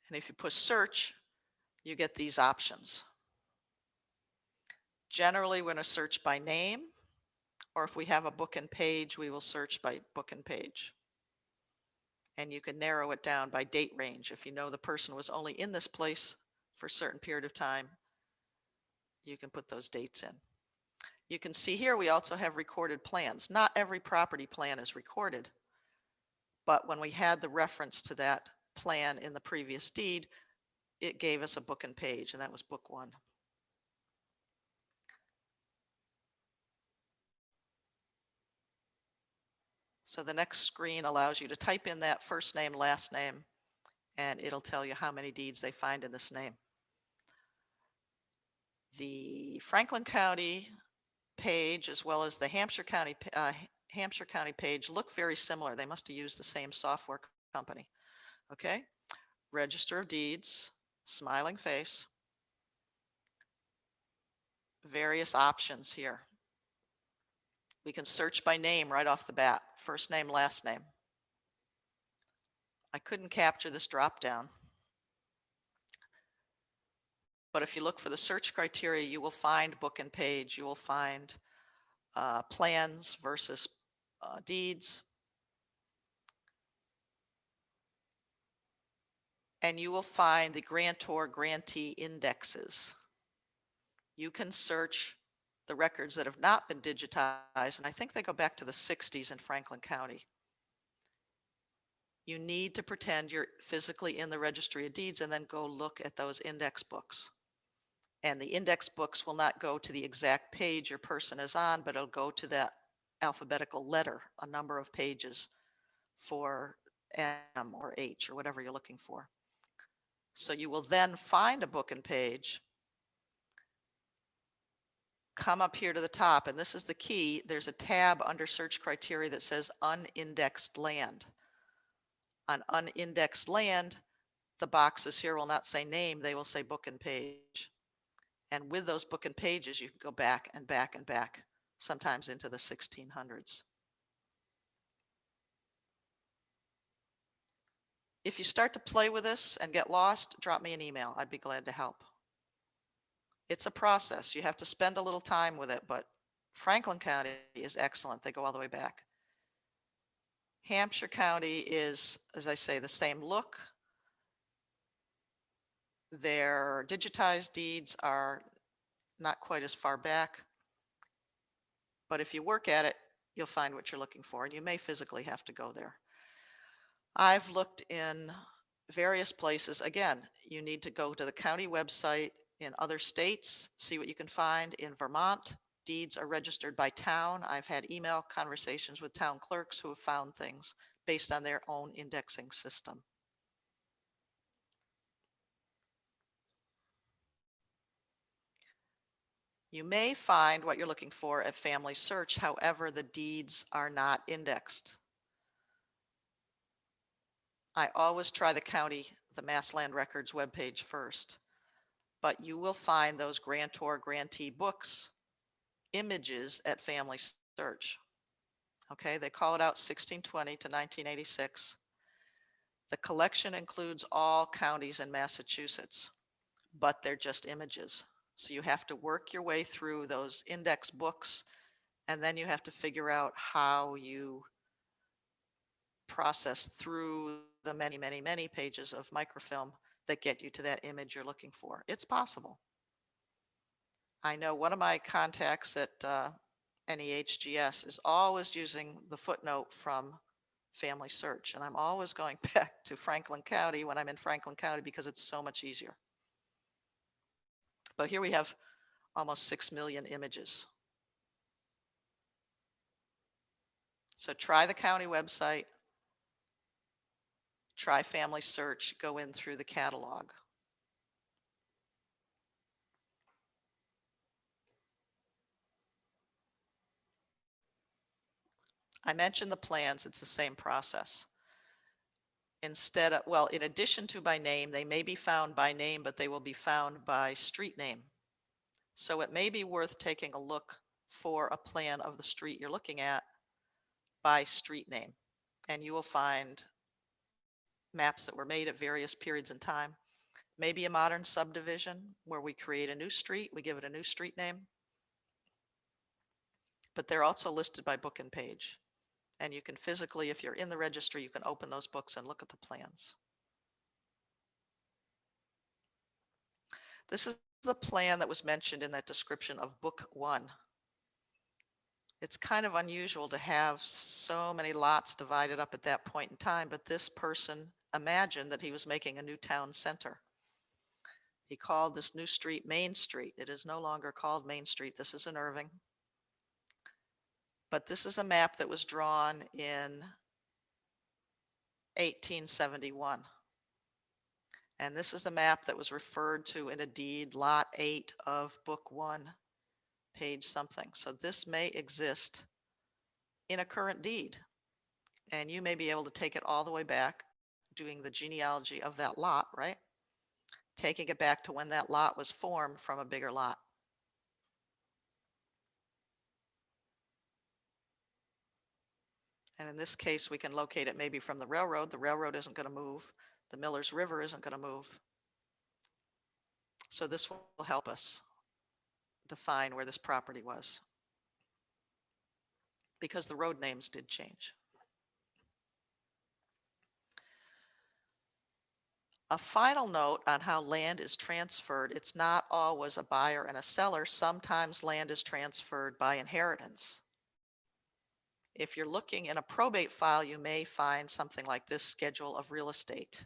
And if you push search, you get these options. Generally, we're going to search by name, or if we have a book and page, we will search by book and page. And you can narrow it down by date range. If you know the person was only in this place for a certain period of time, you can put those dates in. You can see here we also have recorded plans. Not every property plan is recorded, but when we had the reference to that plan in the previous deed, it gave us a book and page, and that was book 1. So the next screen allows you to type in that first name, last name, and it'll tell you how many deeds they find in this name. The Franklin County page, as well as the Hampshire County page, look very similar. They must have used the same software company. Okay, Register of Deeds, smiling face, various options here. We can search by name right off the bat, first name, last name. I couldn't capture this drop down, but if you look for the search criteria, you will find book and page, you will find plans versus deeds, and you will find the grantor-grantee indexes. You can search the records that have not been digitized, and I think they go back to the 60s in Franklin County. You need to pretend you're physically in the Registry of Deeds and then go look at those index books. And the index books will not go to the exact page your person is on, but it'll go to that alphabetical letter, a number of pages for M or H or whatever you're looking for. So you will then find a book and page, come up here to the top, and this is the key. There's a tab under search criteria that says unindexed land. On unindexed land, the boxes here will not say name, they will say book and page. And with those book and pages, you can go back and back and back, sometimes into the 1600s. If you start to play with this and get lost, drop me an email. I'd be glad to help. It's a process. You have to spend a little time with it, but Franklin County is excellent. They go all the way back. Hampshire County is, as I say, the same look. Their digitized deeds are not quite as far back, but if you work at it, you'll find what you're looking for, and you may physically have to go there. I've looked in various places. Again, you need to go to the county website in other states, see what you can find. In Vermont, deeds are registered by town. I've had email conversations with town clerks who have found things based on their own indexing system. You may find what you're looking for at FamilySearch, however, the deeds are not indexed. I always try the county, the Mass Land Records webpage first, but you will find those grantor-grantee books, images at FamilySearch. Okay, they call it out 1620 to 1986. The collection includes all counties in Massachusetts, but they're just images. So you have to work your way through those index books, and then you have to figure out how you process through the many, many, many pages of microfilm that get you to that image you're looking for. It's possible. I know one of my contacts at NEHGS is always using the footnote from FamilySearch, and I'm always going back to Franklin County when I'm in Franklin County because it's so much easier. But here we have almost 6 million images. So try the county website, try FamilySearch, go in through the catalog. I mentioned the plans, it's the same process. Instead of, well, in addition to by name, they may be found by name, but they will be found by street name. So it may be worth taking a look for a plan of the street you're looking at by street name. And you will find maps that were made at various periods in time. Maybe a modern subdivision where we create a new street, we give it a new street name. But they're also listed by book and page. And you can physically, if you're in the registry, you can open those books and look at the plans. This is the plan that was mentioned in that description of book 1. It's kind of unusual to have so many lots divided up at that point in time, but this person imagined that he was making a new town center. He called this new street Main Street. It is no longer called Main Street. This is in Irving. But this is a map that was drawn in 1871. And this is the map that was referred to in a deed, Lot 8 of Book 1, page something. So this may exist in a current deed. And you may be able to take it all the way back, doing the genealogy of that lot, right? Taking it back to when that lot was formed from a bigger lot. And in this case, we can locate it maybe from the railroad. The railroad isn't going to move. The Miller's River isn't going to move. So this will help us define where this property was, because the road names did change. A final note on how land is transferred. It's not always a buyer and a seller. Sometimes land is transferred by inheritance. If you're looking in a probate file, you may find something like this schedule of real estate.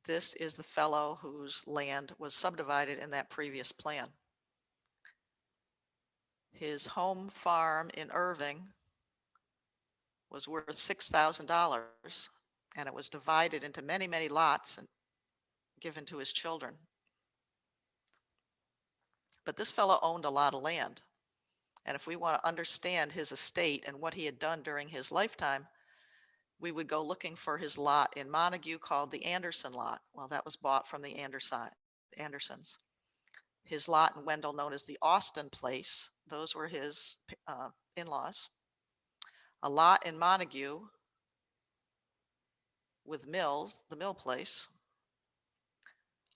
This is the fellow whose land was subdivided in that previous plan. His home farm in Irving was worth $6,000, and it was divided into many, many lots and given to his children. But this fellow owned a lot of land. And if we want to understand his estate and what he had done during his lifetime, we would go looking for his lot in Montague called the Anderson lot. Well, that was bought from the Andersons. His lot in Wendell, known as the Austin Place, those were his in-laws. A lot in Montague with Mills, the Mill Place.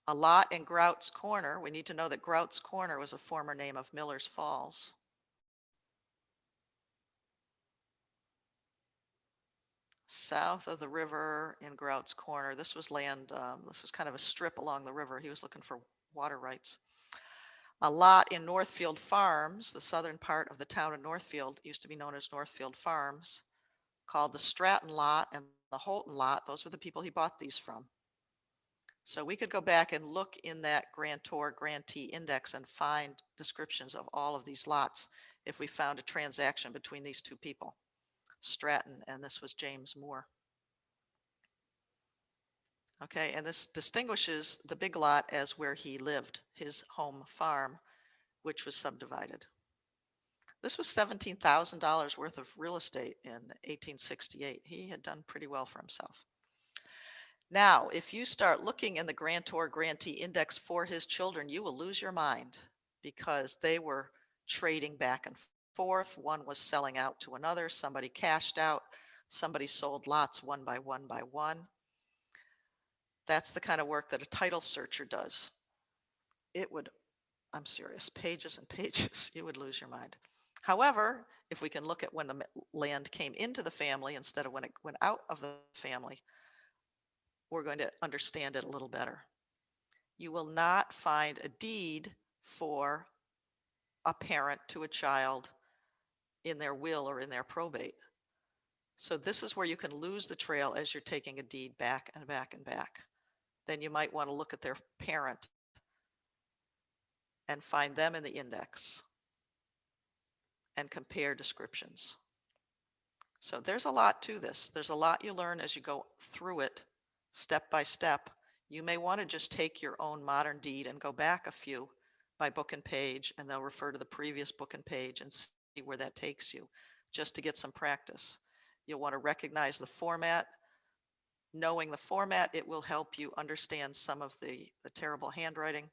A lot in Grout's Corner. We need to know that Grout's Corner was a former name of Miller's Falls. South of the river in Grout's Corner. This was land, this was kind of a strip along the river. He was looking for water rights. A lot in Northfield Farms, the southern part of the town of Northfield, used to be known as Northfield Farms, called the Stratton lot and the Holton lot. Those were the people he bought these from. So we could go back and look in that grantor grantee index and find descriptions of all of these lots if we found a transaction between these two people, Stratton, and this was James Moore. Okay, and this distinguishes the big lot as where he lived, his home farm, which was subdivided. This was $17,000 worth of real estate in 1868. He had done pretty well for himself. Now, if you start looking in the grantor grantee index for his children, you will lose your mind, because they were trading back and forth. One was selling out to another. Somebody cashed out. Somebody sold lots one by one by one. That's the kind of work that a title searcher does. It would, I'm serious, pages and pages, you would lose your mind. However, if we can look at when the land came into the family instead of when it went out of the family, we're going to understand it a little better. You will not find a deed for a parent to a child in their will or in their probate. So this is where you can lose the trail as you're taking a deed back and back and back. Then you might want to look at their parent and find them in the index and compare descriptions. So there's a lot to this. There's a lot you learn as you go through it step by step. You may want to just take your own modern deed and go back a few by book and page, and they'll refer to the previous book and page and see where that takes you, just to get some practice. You'll want to recognize the format. Knowing the format, it will help you understand some of the terrible handwriting.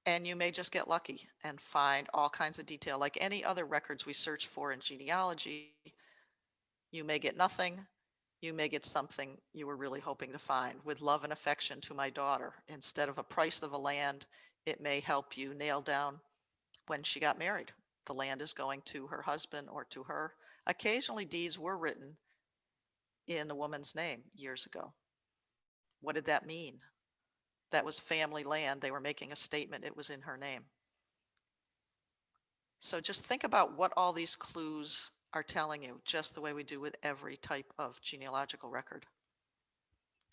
And you may just get lucky and find all kinds of detail. Like any other records we search for in genealogy, you may get nothing. You may get something you were really hoping to find. With love and affection to my daughter. Instead of a price of a land, it may help you nail down when she got married. The land is going to her husband or to her. Occasionally deeds were written in a woman's name years ago. What did that mean? That was family land. They were making a statement it was in her name. So just think about what all these clues are telling you, just the way we do with every type of genealogical record.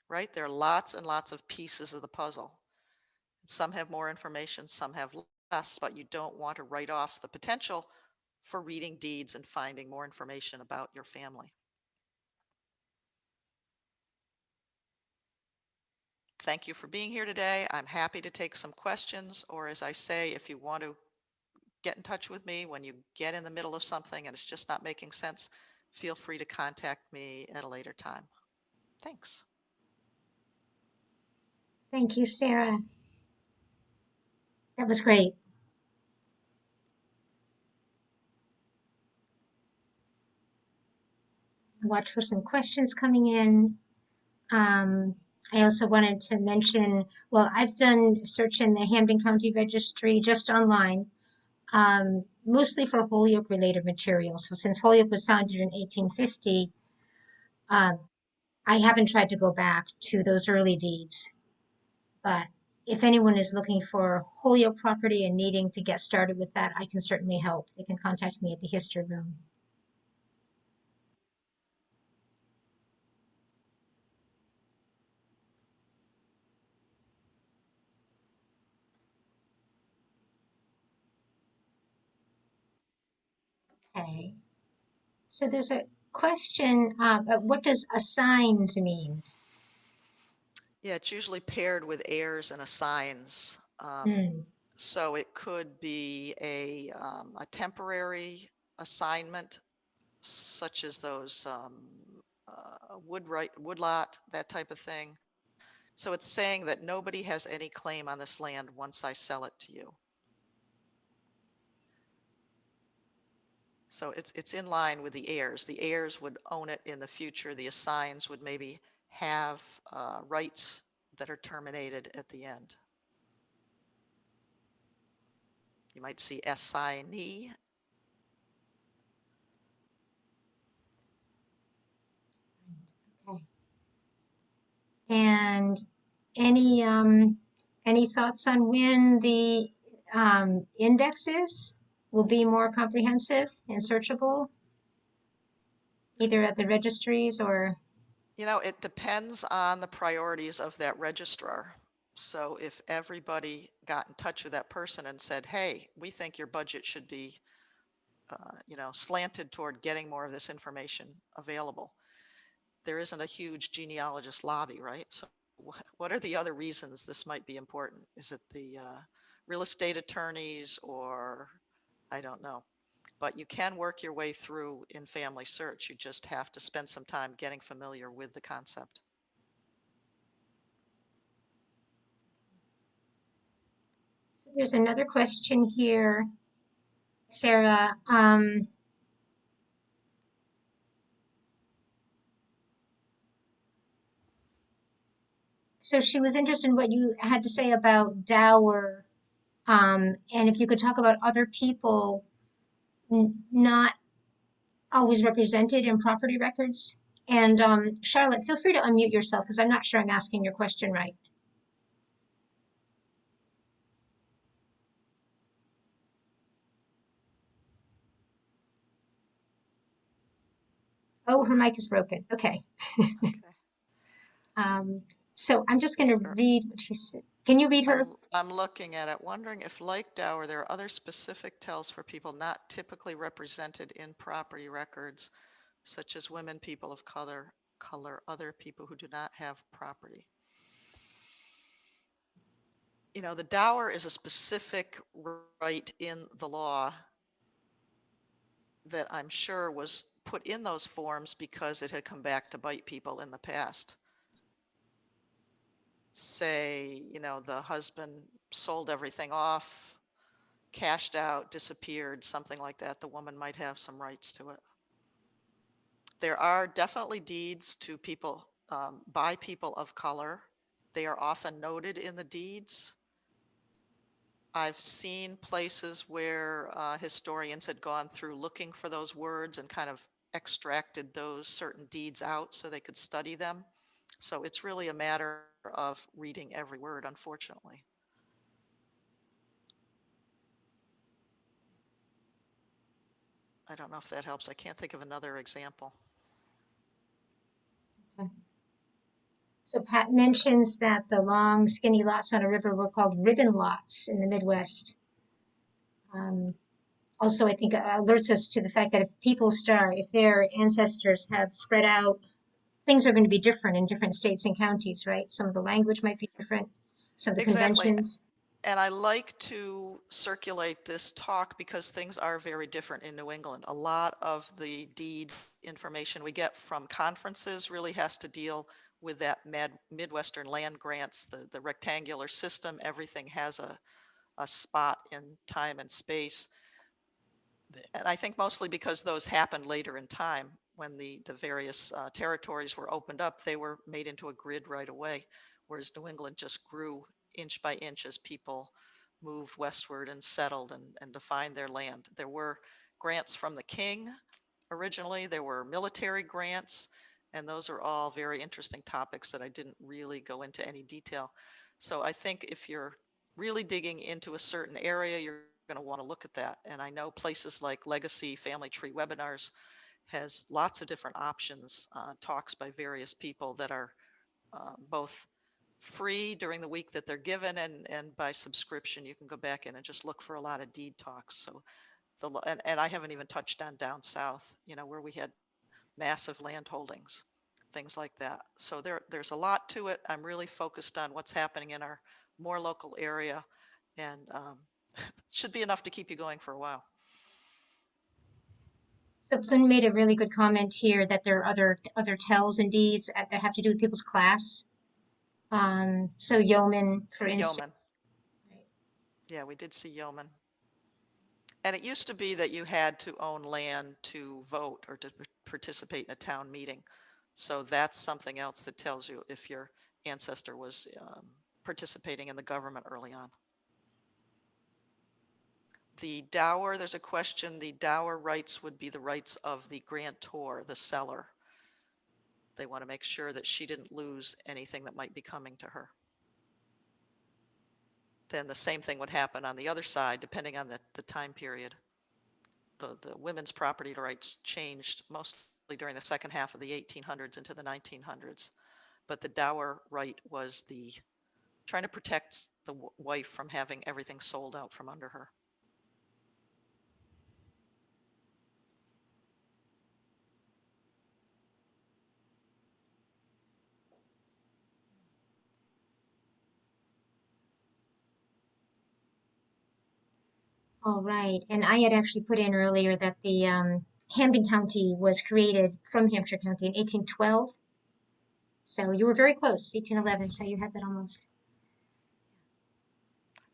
Right? There are lots and lots of pieces of the puzzle. Some have more information, some have but you don't want to write off the potential for reading deeds and finding more information about your family. Thank you for being here today. I'm happy to take some questions, or as I say, if you want to get in touch with me when you get in the middle of something and it's just not making sense, feel free to contact me at a later time. Thanks. Thank you, Sarah. That was great. Watch for some questions coming in. I also wanted to mention, well, I've done search in the Hampden County Registry just online, mostly for Holyoke related materials. So since Holyoke was founded in 1850, uh, I haven't tried to go back to those early deeds. But if anyone is looking for Holyoke property and needing to get started with that, I can certainly help. They can contact me at the History Room. Okay. So there's a question, what does assigns mean? Yeah, it's usually paired with heirs and assigns. Hmm. So it could be a temporary assignment, such as those woodlot, that type of thing. So it's saying that nobody has any claim on this land once I sell it to you. So it's in line with the heirs. The heirs would own it in the future. The assigns would maybe have rights that are terminated at the end. You might see assignee. Okay. And any thoughts on when the indexes will be more comprehensive and searchable, either at the registries or? You know, it depends on the priorities of that registrar. So if everybody got in touch with that person and said, hey, we think your budget should be, slanted toward getting more of this information available, there isn't a huge genealogist lobby, right? So what are the other reasons this might be important? Is it the real estate attorneys, or I don't know. But you can work your way through in FamilySearch. You just have to spend some time getting familiar with the concept. So there's another question here, Sarah. So she was interested in what you had to say about dower, and if you could talk about other people not always represented in property records. And Charlotte, feel free to unmute yourself because I'm not sure I'm asking your question right. Oh, her mic is broken. Okay. Okay. Um, so I'm just going to Sure. read what she said. Can you read her? I'm looking at it, wondering if, like dower, there are other specific tells for people not typically represented in property records, such as women, people of color, other people who do not have property. You know, the dower is a specific right in the law that I'm sure was put in those forms because it had come back to bite people in the past. Say, the husband sold everything off, cashed out, disappeared, something like that. The woman might have some rights to it. There are definitely deeds to people, by people of color. They are often noted in the deeds. I've seen places where historians had gone through looking for those words and kind of extracted those certain deeds out so they could study them. So it's really a matter of reading every word, unfortunately. I don't know if that helps. I can't think of another example. So Pat mentions that the long, skinny lots on a river were called ribbon lots in the Midwest. Um, Also, I think alerts us to the fact that if their ancestors have spread out, things are going to be different in different states and counties, right? Some of the language might be different, some of the Exactly. conventions. And I like to circulate this talk because things are very different in New England. A lot of the deed information we get from conferences really has to deal with that Midwestern land grants, the rectangular system. Everything has a spot in time and space. And I think mostly because those happened later in time when the various territories were opened up, they were made into a grid right away, whereas New England just grew inch by inch as people moved westward and settled and defined their land. There were grants from the king originally, there were military grants, and those are all very interesting topics that I didn't really go into any detail. So I think if you're really digging into a certain area, you're going to want to look at that. And I know places like Legacy Family Tree Webinars has lots of different options, talks by various people that are both free during the week that they're given, and by subscription you can go back in and just look for a lot of deed talks. So and I haven't even touched on down south, where we had massive land holdings, things like that. So there's a lot to it. I'm really focused on what's happening in our more local area, and should be enough to keep you going for a while. So someone made a really good comment here that there are other tells and deeds that have to do with people's class. So yeoman, for instance. Yeoman. Yeah, we did see yeoman. And it used to be that you had to own land to vote or to participate in a town meeting. So that's something else that tells you if your ancestor was participating in the government early on. The dower, there's a question, the dower rights would be the rights of the grantor, the seller. They want to make sure that she didn't lose anything that might be coming to her. Then the same thing would happen on the other side, depending on the time period. The women's property rights changed mostly during the second half of the 1800s into the 1900s. But the dower right was the trying to protect the wife from having everything sold out from under her. All right. And I had actually put in earlier that the Hampden County was created from Hampshire County in 1812. So you were very close, 1811. So you had that almost.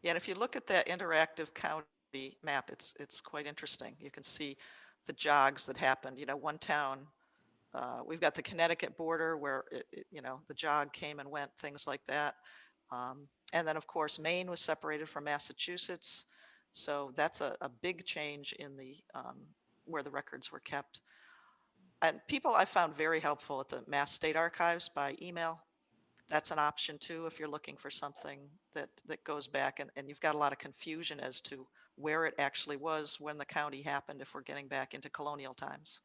Yeah, and if you look at that interactive county map, it's quite interesting. You can see the jogs that happened. One town, we've got the Connecticut border where the jog came and went, things like that. And then of course Maine was separated from Massachusetts, so that's a big change in the where the records were kept. And people I found very helpful at the Mass State Archives by email. That's an option too if you're looking for something that goes back, and you've got a lot of confusion as to where it actually was when the county happened if we're getting back into colonial times.